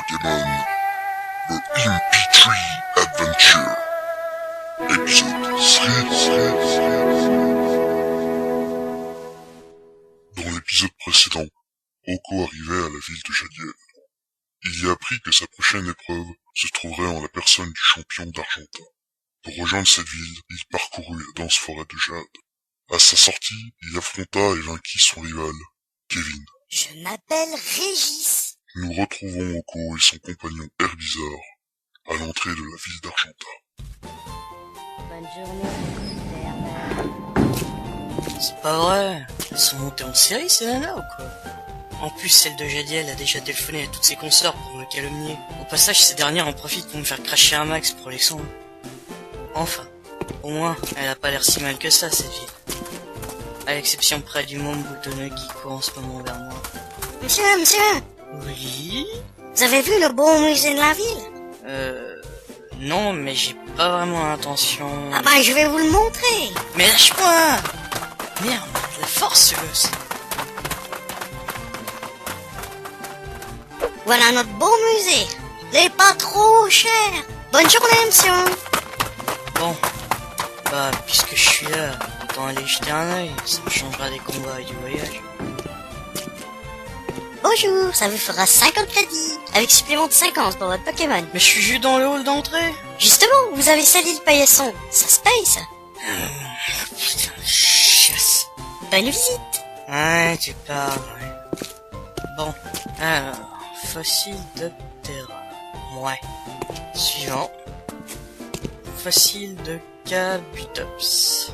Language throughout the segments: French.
Pokémon, le MP3 Adventure, épisode 3. Dans l'épisode précédent, Oko arrivait à la ville de Jadiel. Il y apprit que sa prochaine épreuve se trouverait en la personne du champion d'Argentin. Pour rejoindre cette ville, il parcourut la dense forêt de Jade. À sa sortie, il affronta et vainquit son rival, Kevin. Je m'appelle Régis. Nous retrouvons Oko et son compagnon Herbizarre à l'entrée de la ville d'Argentin. Bonne journée. C'est pas vrai. Elles sont montées en série, ces nanas, ou quoi? En plus, celle de Jadiel a déjà téléphoné à toutes ses consorts pour me calomnier. Au passage, ces dernières en profitent pour me faire cracher un max pour les sons. Enfin, au moins, elle a pas l'air si mal que ça, cette ville. À l'exception près du monde boutonneux qui court en ce moment vers moi. Monsieur, Oui? vous avez vu le beau musée de la ville? Non, mais j'ai pas vraiment l'intention... Ah bah, je vais vous le montrer. Mais lâche-moi! Merde, de la force, ce gosse. Voilà notre beau musée. Il est pas trop cher. Bonne journée, monsieur. Bon, bah, puisque je suis là, autant aller jeter un œil, ça me changera des combats et du voyage. Bonjour, ça vous fera 50 crédits, avec supplément de 50 pour votre Pokémon. Mais je suis juste dans le hall d'entrée. Justement, vous avez sali le paillasson. Ça se paye, ça. Putain, chasse. Bonne visite. Ouais, tu parles, ouais. Bon, alors, fossile de terre. Ouais. Suivant. Fossile de Kabutops.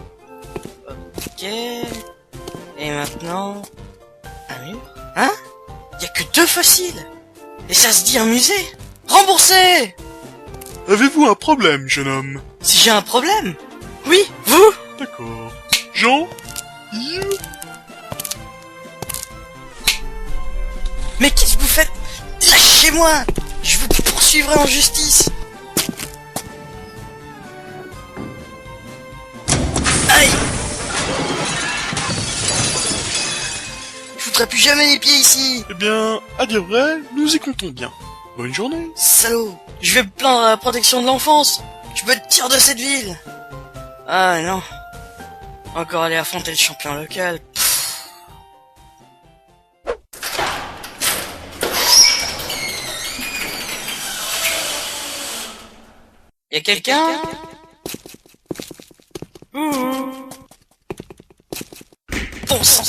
Ok. Et maintenant... un mur? Hein? Y'a que 2 fossiles! Et ça se dit un musée? Remboursé! Avez-vous un problème, jeune homme? Si j'ai un problème? Oui, vous? D'accord. Jean? Mais qu'est-ce que vous faites? Lâchez-moi! Je vous poursuivrai en justice! Aïe! Je foutrai plus jamais les pieds ici! Eh bien, à dire vrai, nous y comptons bien. Bonne journée. Salaud! Je vais me plaindre à la protection de l'enfance! Je me tire de cette ville! Ah non. Encore aller affronter le champion local. Y'a quelqu'un? Bon sang!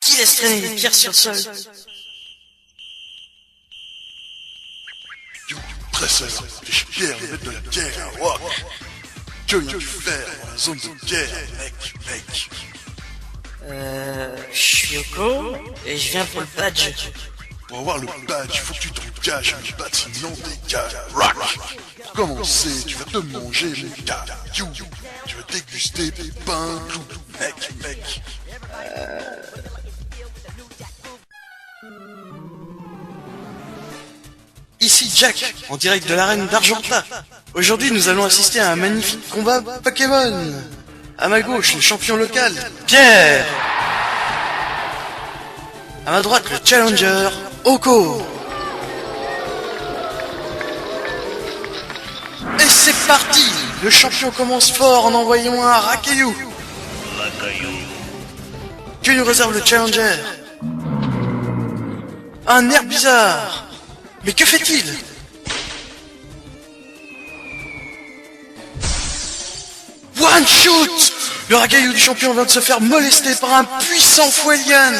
Qui laisse traîner les pierres sur le sol? Dresseur, les pierres, le maître de la guerre, rock. Que viens-tu faire dans la zone de guerre, mec? Je suis Oko, et je viens pour le badge. Pour avoir le badge, faut que tu t'engages un bâtiment d'égal, rock. Pour commencer, tu vas te manger mon caillou. Tu vas déguster tes pains clous, mec. Ici Jack, en direct de l'arène d'Argentin. Aujourd'hui, nous allons assister à un magnifique combat Pokémon. À ma gauche, le champion local, Pierre. À ma droite, le challenger, Oko. Et c'est parti! Le champion commence fort en envoyant un Racaillou. Que nous réserve le challenger? Un air bizarre. Mais que fait-il? One shoot! Le Racaillou du champion vient de se faire molester par un puissant Fuelian.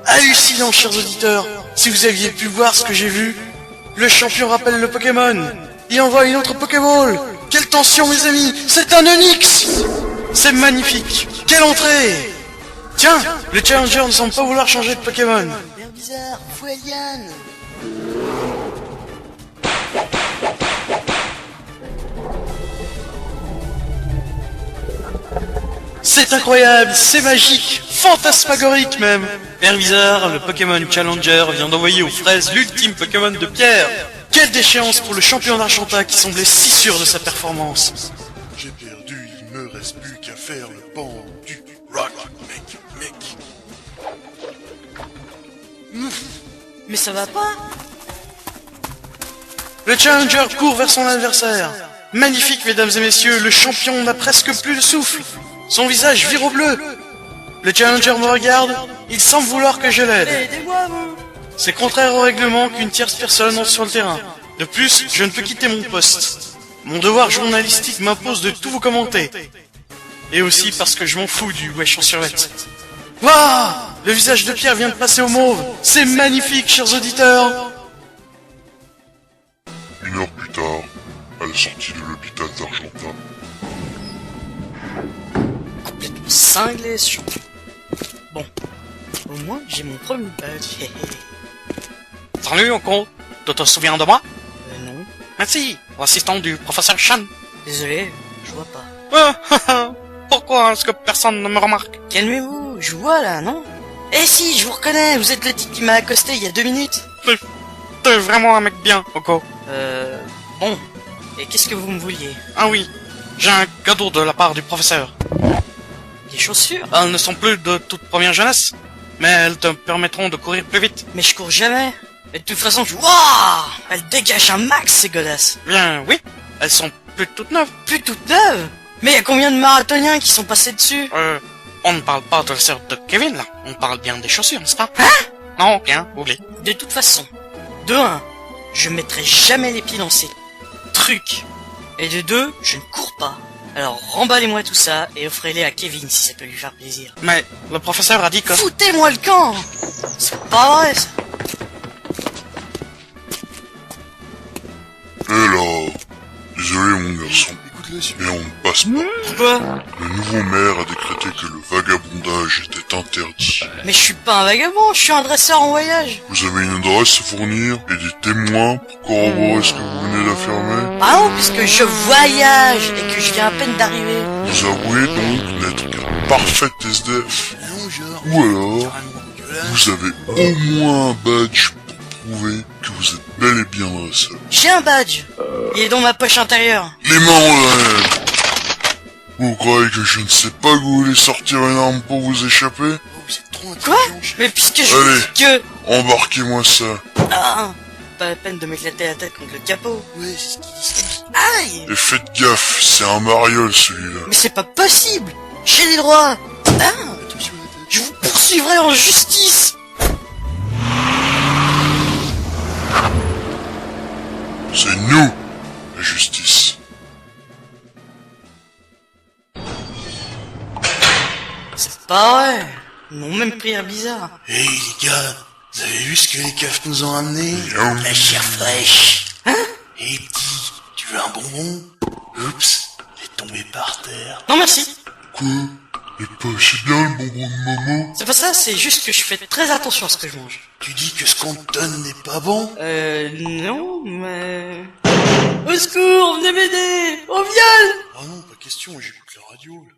Hallucinant, chers auditeurs. Si vous aviez pu voir ce que j'ai vu, le champion rappelle le Pokémon. Il envoie une autre Pokéball. Quelle tension, mes amis! C'est un Onix! C'est magnifique. Quelle entrée! Tiens, le challenger ne semble pas vouloir changer de Pokémon. L'air bizarre, Fuelian. C'est incroyable, c'est magique, fantasmagorique même. Herbizarre, le Pokémon Challenger, vient d'envoyer aux fraises l'ultime Pokémon de Pierre. Quelle déchéance pour le champion d'Argentin qui semblait si sûr de sa performance. J'ai perdu, il me reste plus qu'à faire le pendu, rock, mec. Mais ça va pas? Le challenger court vers son adversaire. Magnifique, mesdames et messieurs, le champion n'a presque plus le souffle. Son visage vire au bleu. Le challenger me regarde, il semble vouloir que je l'aide. Aidez-moi, vous. C'est contraire au règlement qu'une tierce personne entre sur le terrain. De plus, je ne peux quitter mon poste. Mon devoir journalistique m'impose de tout vous commenter. Et aussi parce que je m'en fous du wesh en survette. Waouh! Le visage de Pierre vient de passer au mauve. C'est magnifique, chers auditeurs. 1 heure plus tard, à la sortie de l'hôpital d'Argentin, Complètement cinglé, ce champion. Bon, au moins j'ai mon premier badge. Salut, Onko. Tu te souviens de moi? Non, Merci, l'assistant du professeur Chan. désolé, je vois pas. Pourquoi est-ce que personne ne me remarque? Calmez-vous, je vois là, non? Eh si, je vous reconnais, vous êtes le type qui m'a accosté il y a 2 minutes. T'es vraiment un mec bien, Onko. Bon. Et qu'est-ce que vous me vouliez? Ah oui, j'ai un cadeau de la part du professeur. Des chaussures? Elles ne sont plus de toute première jeunesse, mais elles te permettront de courir plus vite. Mais je cours jamais. Et de toute façon, Wouah! Elle dégage un max, ces godasses. Bien, oui, elles sont plus toutes neuves. Plus toutes neuves. Mais y a combien de marathoniens qui sont passés dessus? On ne parle pas de la sœur de Kevin, là. On parle bien des chaussures, n'est-ce pas? Hein? Non, bien, oublie. De toute façon, de 1, je mettrai jamais les pieds dans ces trucs. Et de 2, je ne cours pas. Alors remballez-moi tout ça et offrez-les à Kevin si ça peut lui faire plaisir. Mais le professeur a dit que... Foutez-moi le camp! C'est pas vrai ça. Eh là, désolé mon garçon, Écoute-le, mais on ne passe pas. Pourquoi? Le nouveau maire a décrété que le vagabondage était interdit. Mais je suis pas un vagabond, je suis un dresseur en voyage. Vous avez une adresse à fournir et des témoins pour corroborer ce que vous venez d'affirmer? Ah non, puisque je voyage et que je viens à peine d'arriver. Vous avouez donc n'être qu'un parfait SDF. non, genre. Ou alors, Carrément dégueulasse. vous avez au moins un badge pour prouver que vous êtes bel et bien dresseur. J'ai un badge. Il est dans ma poche intérieure. Les mains en l'air! Vous croyez que je ne sais pas que vous voulez sortir une arme pour vous échapper? Oh, vous êtes trop Quoi? intelligent, chef. Mais puisque je Allez. dis que... Embarquez-moi ça. Ah, pas la peine de m'éclater la tête contre le capot. Ouais, c'est ce qu'ils disent. Aïe! Et faites gaffe, c'est un mariole celui-là. Mais c'est pas possible. J'ai les droits. Ah, Attention à la tête. je vous poursuivrai en justice. C'est nous, la justice. C'est pas vrai. Ils m'ont même pris un bizarre. Hey les gars, vous avez vu ce que les keufs nous ont amené? Miaou. La chair fraîche. Hein? Hey petit, tu veux un bonbon? Oups, il est tombé par terre. Non merci. Quoi? Mais pas c'est bien le bonbon de Momo? C'est pas ça, c'est juste que je fais très attention à ce que je mange. Tu dis que ce qu'on te donne n'est pas bon? Non, mais... Au secours, venez m'aider. Au viol. Ah non, pas question, j'écoute la radio. Là.